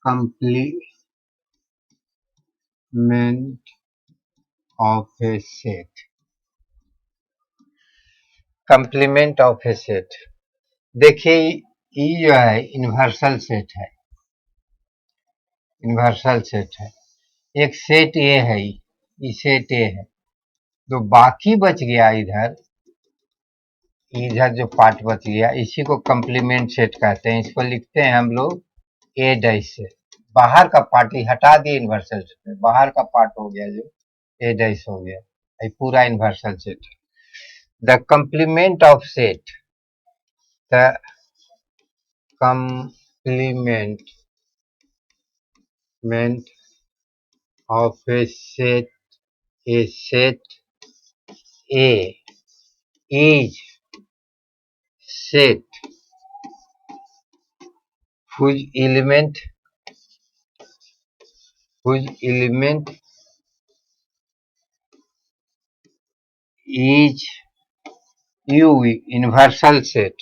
complement of a set. Complement of A set, देखिए ये जो है इन्वर्सल सेट है, इन्वर्सल सेट है। एक सेट ए है, ये सेट ए है। जो बाकी बच गया इधर, इधर जो पार्ट बच गया इसी को कंप्लीमेंट सेट कहते हैं। इसको लिखते हैं हम लोग ए डैश से। बाहर का पार्ट ही हटा दिए इन्वर्सल सेट में, बाहर का पार्ट हो गया जो ए डैश हो गया, ये पूरा इन्वर्सल सेट है। The complement of set, the complement of a set A is set whose element is U, universal set,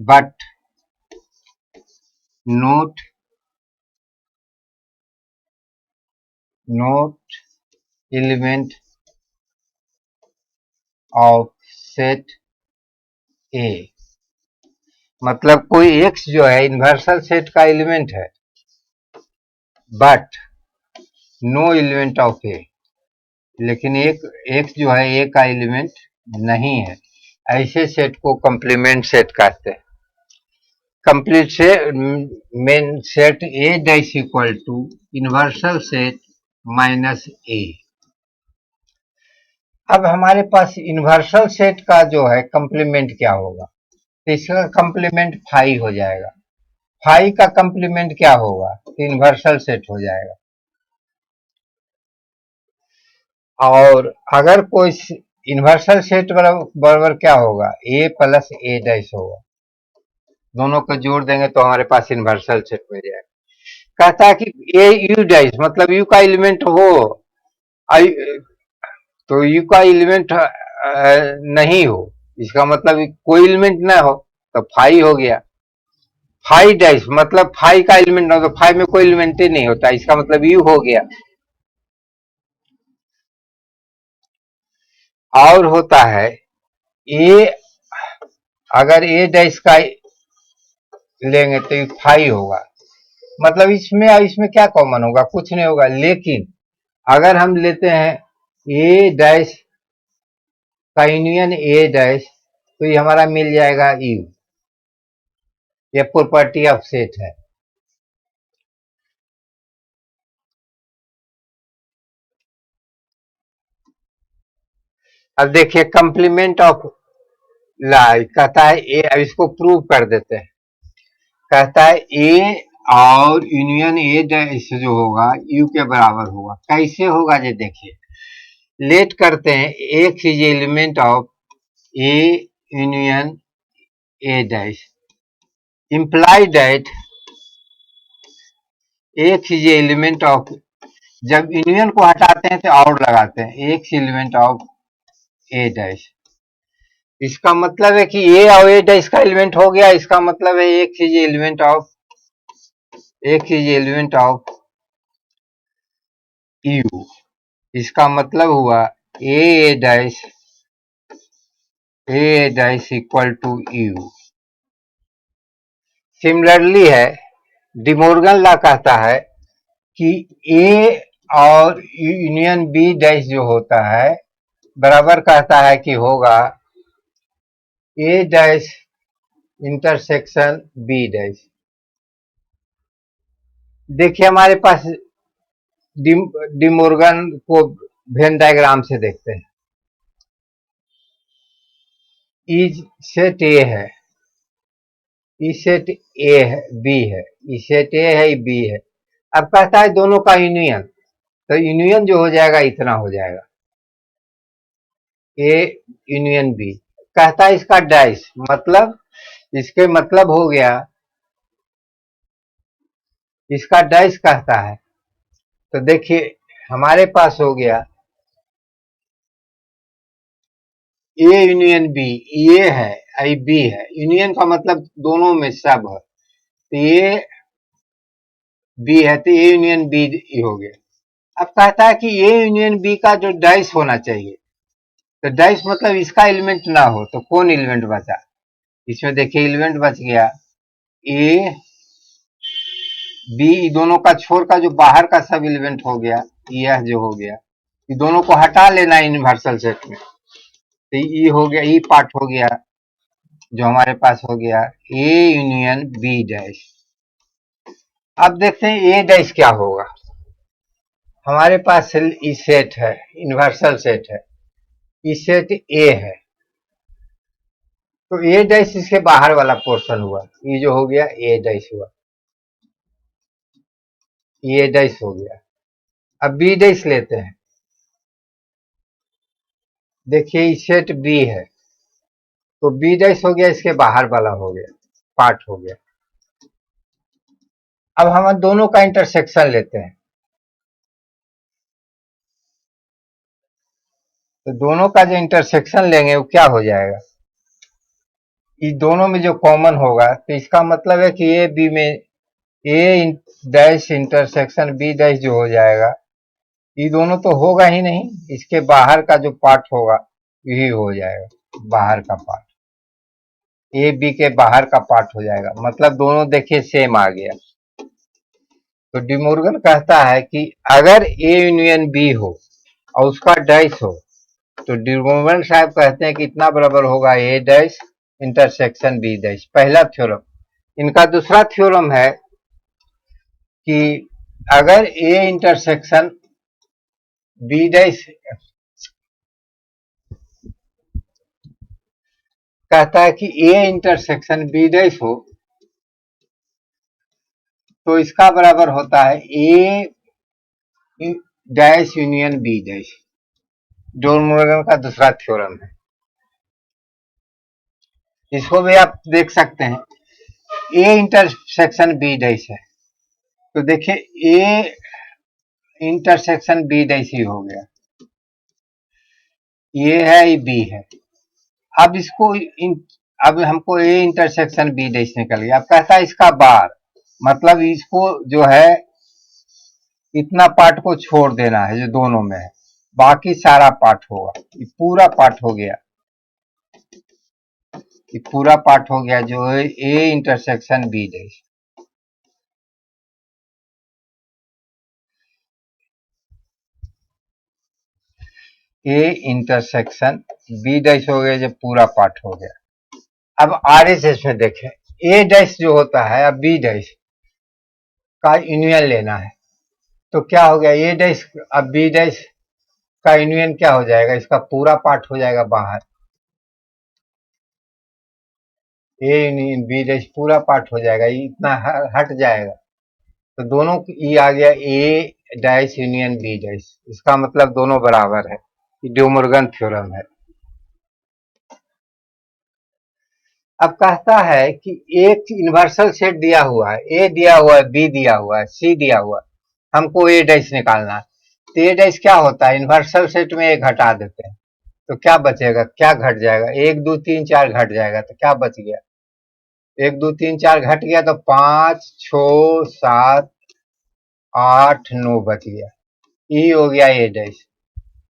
but not element of set A। मतलब कोई x जो है इन्वर्सल सेट का एलिमेंट है, बट नो एलिमेंट ऑफ ए, लेकिन एक x जो है ए का एलिमेंट नहीं है। ऐसे सेट को कंप्लीमेंट सेट कहते हैं। कंप्लीट से मेन set A dash equal to universal set minus A. अब हमारे पास इन्वर्सल सेट का जो है कंप्लीमेंट क्या होगा, तो इसका कंप्लीमेंट फाई हो जाएगा। फाई का कंप्लीमेंट क्या होगा, तो इन्वर्सल सेट हो जाएगा। और अगर कोई इन्वर्सल सेट बराबर क्या होगा, ए प्लस ए डैश होगा। दोनों को जोड़ देंगे तो हमारे पास इन्वर्सल सेट हो जाएगा। कहता है कि ए यू डैश, मतलब यू का एलिमेंट हो, तो यू का एलिमेंट नहीं हो, इसका मतलब कोई एलिमेंट ना हो, तो फाई हो गया। फाई डैश मतलब फाई का एलिमेंट ना हो, तो फाई में कोई एलिमेंट ही नहीं होता, इसका मतलब यू हो गया। और होता है ए, अगर ए डैश का लेंगे तो ये फाई होगा, मतलब इसमें क्या कॉमन होगा, कुछ नहीं होगा। लेकिन अगर हम लेते हैं ए डैश का यूनियन ए डैश, तो ये हमारा मिल जाएगा यू। ये प्रॉपर्टी ऑफ सेट है। अब देखिए कंप्लीमेंट ऑफ लाई कहता है ए, अब इसको प्रूव कर देते हैं। कहता है ए और यूनियन ए डैश जो होगा यू के बराबर होगा। कैसे होगा ये देखिए, लेट करते हैं x is element of A union A dash, imply that x is element of, जब यूनियन को हटाते हैं तो और लगाते हैं, x element of A dash. इसका मतलब है कि ए और ए डैश का एलिमेंट हो गया, इसका मतलब है X is element of U. इसका मतलब हुआ A dash equal to U. Similarly है, डिमोर्गन लॉ कहता है कि ए और यूनियन बी डैश जो होता है बराबर कहता है कि होगा ए डैश इंटरसेक्शन बी डैश। देखिए हमारे पास डिमोर्गन को वेन डायग्राम से देखते हैं। इज सेट ए है, ई सेट ए है, बी है, ई सेट ए है, बी है। अब कहता है दोनों का यूनियन, तो यूनियन जो हो जाएगा इतना हो जाएगा, ए यूनियन बी। कहता है इसका डैश, मतलब इसके मतलब हो गया, इसका डैश कहता है। तो देखिए हमारे पास हो गया ए यूनियन बी, ए है आई बी है, यूनियन का मतलब दोनों में सब है, तो ए बी है तो ए यूनियन बी हो गया। अब कहता है कि ए यूनियन बी का जो डाइस होना चाहिए, तो डाइस मतलब इसका एलिमेंट ना हो तो कौन एलिमेंट बचा? इसमें देखिए एलिमेंट बच गया ए बी, दोनों का छोर का जो बाहर का सब एलिमेंट हो गया, यह जो हो गया, ये दोनों को हटा लेना यूनिवर्सल सेट में, तो ई हो गया, ई पार्ट हो गया जो हमारे पास हो गया ए यूनियन बी डैश। अब देखते हैं ए डैश क्या होगा। हमारे पास ई सेट है, यूनिवर्सल सेट है, ई सेट ए है, तो ए डैश इसके बाहर वाला पोर्शन हुआ, ये जो हो गया ए डैश हुआ, ए डैश हो गया। अब बी डैश लेते हैं, देखिए ई सेट बी है, तो बी डैश हो गया, इसके बाहर वाला हो गया, पार्ट हो गया। अब हम दोनों का इंटरसेक्शन लेते हैं, तो दोनों का जो इंटरसेक्शन लेंगे वो क्या हो जाएगा, ये दोनों में जो कॉमन होगा, तो इसका मतलब है कि ए बी में ए डैश इंटरसेक्शन बी डैश जो हो जाएगा, ये दोनों तो होगा ही नहीं, इसके बाहर का जो पार्ट होगा यही हो जाएगा, बाहर का पार्ट ए बी के बाहर का पार्ट हो जाएगा, मतलब दोनों देखिए सेम आ गया। तो डिमोर्गन कहता है कि अगर ए यूनियन बी हो और उसका डैश हो, तो डिमोर्गन साहब कहते हैं कि इतना बराबर होगा ए डैश इंटरसेक्शन बी डैश, पहला थ्योरम। इनका दूसरा थ्योरम है कि अगर ए इंटरसेक्शन बी डैश, कहता है कि ए इंटरसेक्शन बी डैश हो तो इसका बराबर होता है ए dash union B dash, De Morgan का दूसरा थ्योरम है। इसको भी आप देख सकते हैं, ए इंटरसेक्शन बी डैश है, तो देखिए ए इंटरसेक्शन बी डैश ही हो गया, ये है ये बी है। अब इसको अब हमको ए इंटरसेक्शन बी डैश निकल गया। अब कहता है इसका बार, मतलब इसको जो है इतना पार्ट को छोड़ देना है जो दोनों में है, बाकी सारा पार्ट होगा, ये पूरा पार्ट हो गया, ये पूरा पार्ट हो गया जो है A intersection B dash. A intersection B dash हो गया, जब पूरा पार्ट हो गया। अब आरएसएस में देखें, ए डैश जो होता है, अब बी डैश का यूनियन लेना है, तो क्या हो गया ए डैश, अब बी डैश का यूनियन क्या हो जाएगा, इसका पूरा पार्ट हो जाएगा बाहर, ए यूनियन बी डैश पूरा पार्ट हो जाएगा, ये इतना हट जाएगा, तो दोनों ये आ गया ए डैश यूनियन बी डैश, इसका मतलब दोनों बराबर है, ये डिमोर्गन थ्योरम है। अब कहता है कि एक यूनिवर्सल सेट दिया हुआ है, ए दिया हुआ है, बी दिया हुआ है, सी दिया हुआ है, हमको ए डैश निकालना है, तो ए डैश क्या होता है, यूनिवर्सल सेट में एक घटा देते हैं तो क्या बचेगा, क्या घट जाएगा, 1 2 3 4 घट जाएगा, तो क्या बच गया, 1 2 3 4 घट गया, तो 5 6 7 8 9 बच गया, ये हो गया ए डैश।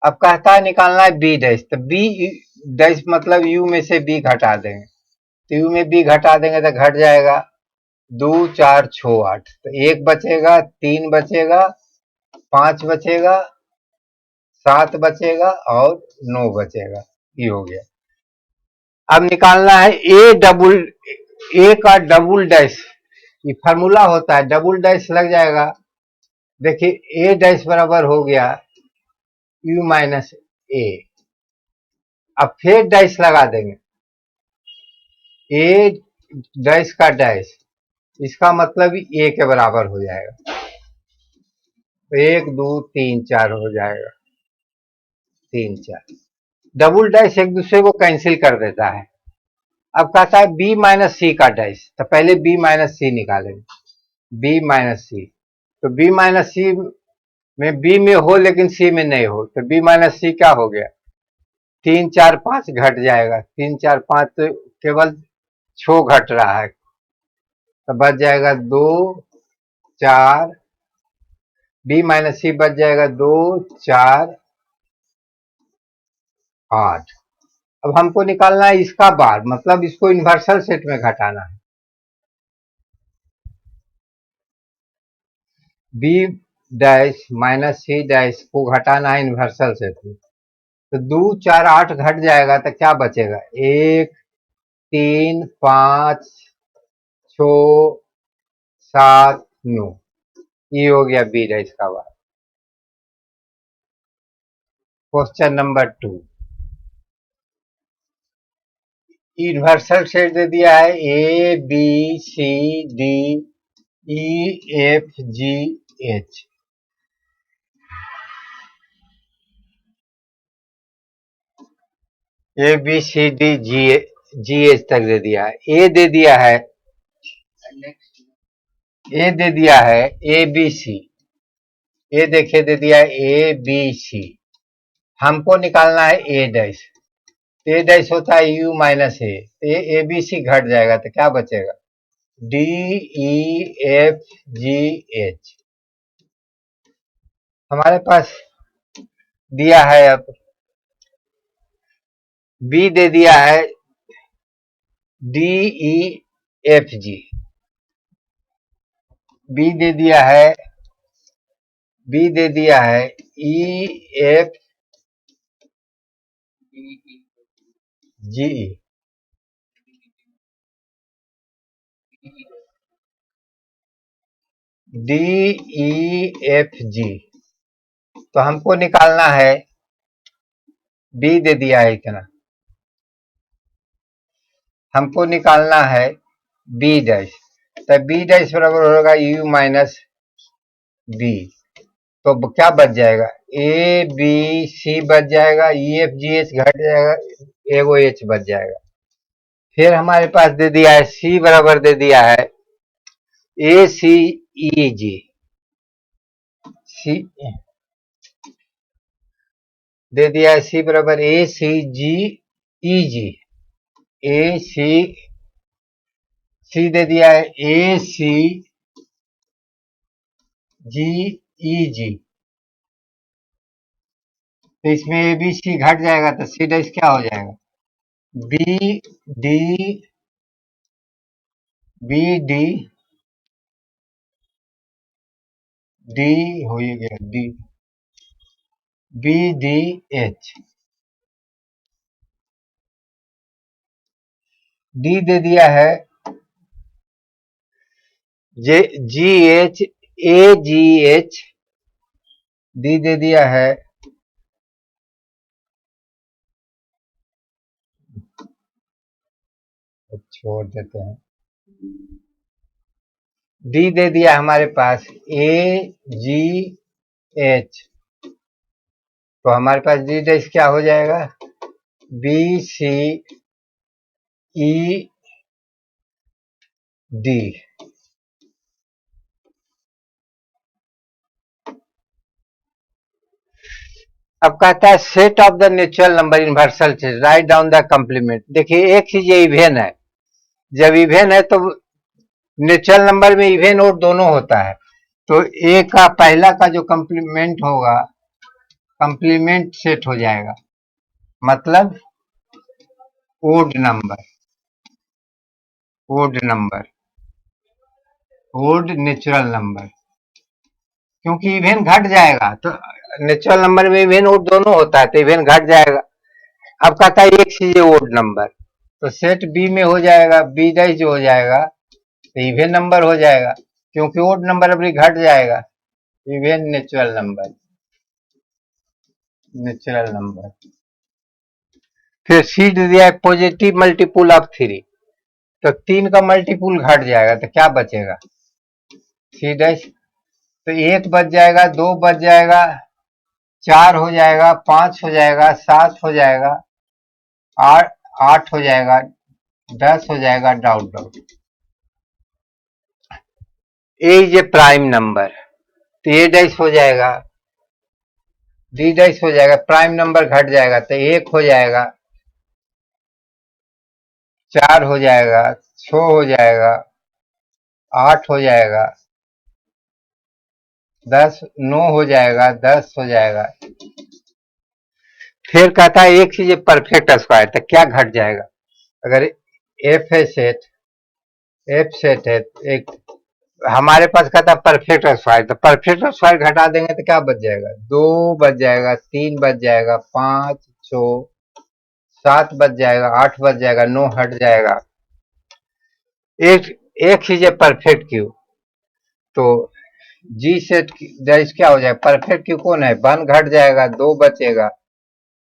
अब कहता है निकालना है बी डैश, तो बी डैश मतलब यू में से बी घटा देंगे, तो यू में बी घटा देंगे तो घट जाएगा 2 4 6 8, तो 1 बचेगा, 3 बचेगा, 5 बचेगा, 7 बचेगा और 9 बचेगा, ये हो गया। अब निकालना है ए का डबल डैश, ये फार्मूला होता है, डबल डैश लग जाएगा, देखिए ए डैश बराबर हो गया यू माइनस ए, अब फिर डैश लगा देंगे, ए डैश का डैश, इसका मतलब ए के बराबर हो जाएगा, तो 1 2 3 4 हो जाएगा, 3 4, डबल डैश एक दूसरे को कैंसिल कर देता है। अब कहता है बी माइनस सी का डैश, तो पहले बी माइनस सी निकालेंगे, बी माइनस सी, तो बी माइनस सी में बी में हो लेकिन सी में नहीं हो, तो बी माइनस सी क्या हो गया, 3 4 5 घट जाएगा, 3 4 5 तो केवल 6 घट रहा है, तो बच जाएगा 2 4, बी माइनस सी बच जाएगा 2 4 8। अब हमको निकालना है इसका बार, मतलब इसको इन्वर्सल सेट में घटाना है। B dash minus C dash को घटाना है इन्वर्सल सेट में, तो 2 4 8 घट जाएगा तो क्या बचेगा, 1 3 5 6 7 9। ये हो गया बी डैश का bar. Question number 2, universal set दे दिया है A B C D E F G H. A B C D G H तक दे दिया है। ए दे दिया है, ए दे दिया है ए बी सी, ए देखिए दे दिया है ए बी सी। हमको निकालना है ए डैश, ए डैश होता है U minus A B C घट जाएगा तो क्या बचेगा, D E F G H. हमारे पास दिया है, अब बी दे दिया है D E F G, B दे दिया है, बी दे दिया है E F G, D E F G. तो हमको निकालना है, बी दे दिया है इतना, हमको निकालना है बी डैश, तो बी डैश बराबर होगा यू माइनस बी। तो क्या बच जाएगा, ए बी सी बच जाएगा, ई एफ जी एच घट जाएगा, एगो एच बच जाएगा। फिर हमारे पास दे दिया है सी बराबर दे दिया है ए सी ई जी, सी दे दिया है सी बराबर ए सी जी ई जी, ए सी सी दे दिया है ए सी जी ई जी। तो इसमें ए बी सी घट जाएगा तो सी डैश क्या हो जाएगा, B D B D D हो गया, D B D H. D दे दिया है J G H A G H, D दे दिया है छोड़ देते हैं, डी दे दिया हमारे पास ए जी एच। तो हमारे पास डी डैश क्या हो जाएगा, बी सी ई डी। अब कहता है set of the natural number universal set, write down the complement. देखिए एक चीज ये इवेन है, जब इवेन है तो नेचुरल नंबर में इवेन और दोनों होता है, तो ए का पहला का जो कंप्लीमेंट होगा, कंप्लीमेंट सेट हो जाएगा, मतलब odd number, odd number, odd natural number, क्योंकि इवेन घट जाएगा तो नेचुरल नंबर में इवेन ओड दोनों होता है, तो इवेन घट जाएगा। अब कहता है एक चीज ओड नंबर, तो सेट बी में हो जाएगा, बी डैश जो हो जाएगा तो इवेन नंबर हो जाएगा, क्योंकि ओड नंबर अपनी घट जाएगा, even natural number, natural number. फिर सी दे दिया है पॉजिटिव मल्टीपुल ऑफ 3, तो 3 का मल्टीपुल घट जाएगा तो क्या बचेगा, सी डैश। तो 1 बच जाएगा, 2 बच जाएगा, 4 हो जाएगा, 5 हो जाएगा, 7 हो जाएगा, 8 हो जाएगा, 10 हो जाएगा, dot dot. A is a prime number, तो ए डैश हो जाएगा डी डैश हो जाएगा, प्राइम नंबर घट जाएगा तो 1 हो जाएगा, 4 हो जाएगा, 6 हो जाएगा, 8 हो जाएगा, 10, 9 हो जाएगा, 10 हो जाएगा। फिर कहता है एक चीज परफेक्ट स्क्वायर, तो क्या घट जाएगा? अगर एफ है सेट, एफ सेट है एक, हमारे पास कहता है परफेक्ट स्क्वायर, तो परफेक्ट स्क्वायर घटा देंगे तो क्या बच जाएगा? 2 बच जाएगा, 3 बच जाएगा, 5, 6, 7 बच जाएगा, 8 बच जाएगा, 9 हट जाएगा। एक एक चीज है परफेक्ट क्यू, तो जी सेट दैट क्या हो जाएगा? परफेक्ट क्यू कौन है? 1 घट जाएगा, 2 बचेगा,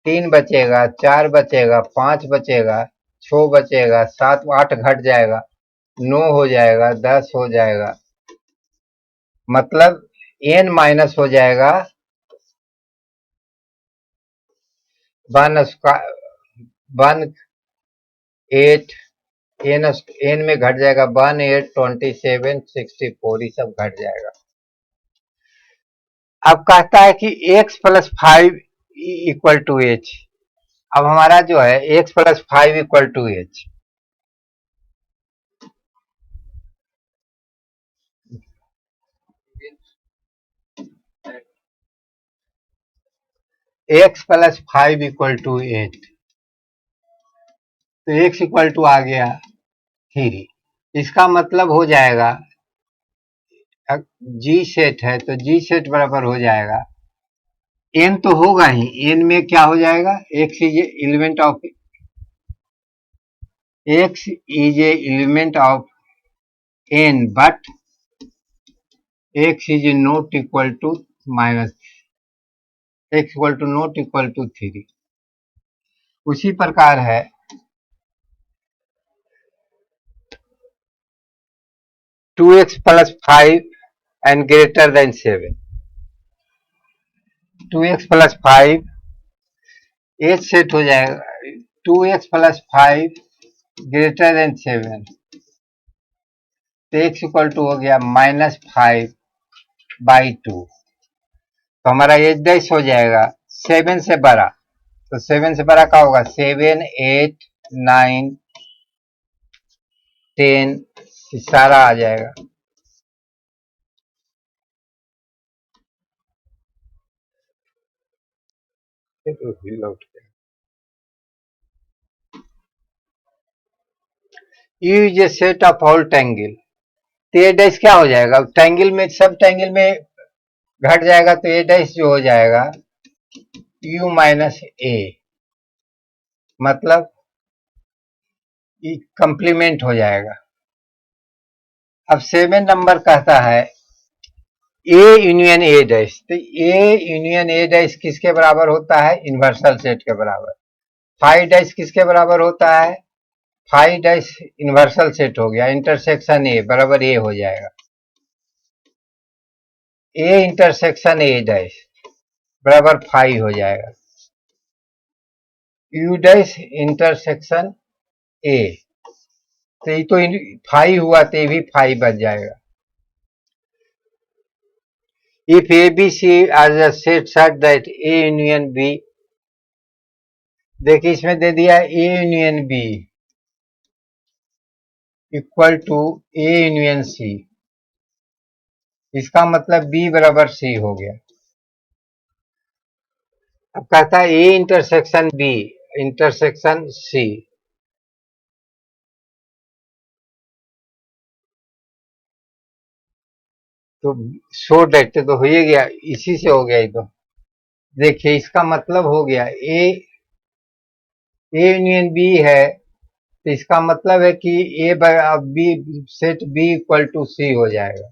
3 बचेगा, 4 बचेगा, 5 बचेगा, 6 बचेगा, 7, 8 घट जाएगा, 9 हो जाएगा, 10 हो जाएगा, मतलब n माइनस हो जाएगा 1 1 8, n में घट जाएगा 1 8 27 64, ये सब घट जाएगा। अब कहता है कि x plus 5 equal to H. अब हमारा जो है x plus 5 equal to H, x plus 5 equal to 8, तो x इक्वल टू आ गया 3। इसका मतलब हो जाएगा जी सेट है तो जी सेट बराबर हो जाएगा, n तो होगा ही, n में क्या हो जाएगा? x is element of, x is element of n but x is not equal to minus, x equal to not equal to 3। उसी प्रकार है 2x plus 5 and greater than 7, 2x plus 5 H set हो जाएगा, 2x plus 5 greater than 7, तो x equal to हो गया -5/2, तो हमारा एच डैश हो जाएगा 7 से बड़ा, तो 7 से बड़ा क्या होगा? 7 8 9 10 सारा आ जाएगा। You is a set of all triangle, तो ए डैश क्या हो जाएगा? ट्रायंगल में, सब ट्रायंगल में घट जाएगा, तो ए डैश जो हो जाएगा u माइनस ए, मतलब कंप्लीमेंट हो जाएगा। अब 7 नंबर कहता है ए यूनियन ए डैश, तो ए यूनियन ए डैश किसके बराबर होता है? इन्वर्सल सेट के बराबर। 5 डैश किसके बराबर होता है? 5 डैश इन्वर्सल सेट हो गया, इंटरसेक्शन ए बराबर ए हो जाएगा, ए इंटरसेक्शन ए डैश बराबर 5 हो जाएगा, यू डैश इंटरसेक्शन ए, तो ये तो 5 हुआ, तो ये भी 5 बच जाएगा। If A B C are the set such that A union B, देखिए इसमें दे दिया A union B equal to A union C, इसका मतलब बी बराबर सी हो गया। अब कहता है A intersection B intersection C, तो शो डेट तो हो ही गया, इसी से हो गया। ये तो देखिए इसका मतलब हो गया ए यूनियन बी है, तो इसका मतलब है कि A B set B equal to C हो जाएगा।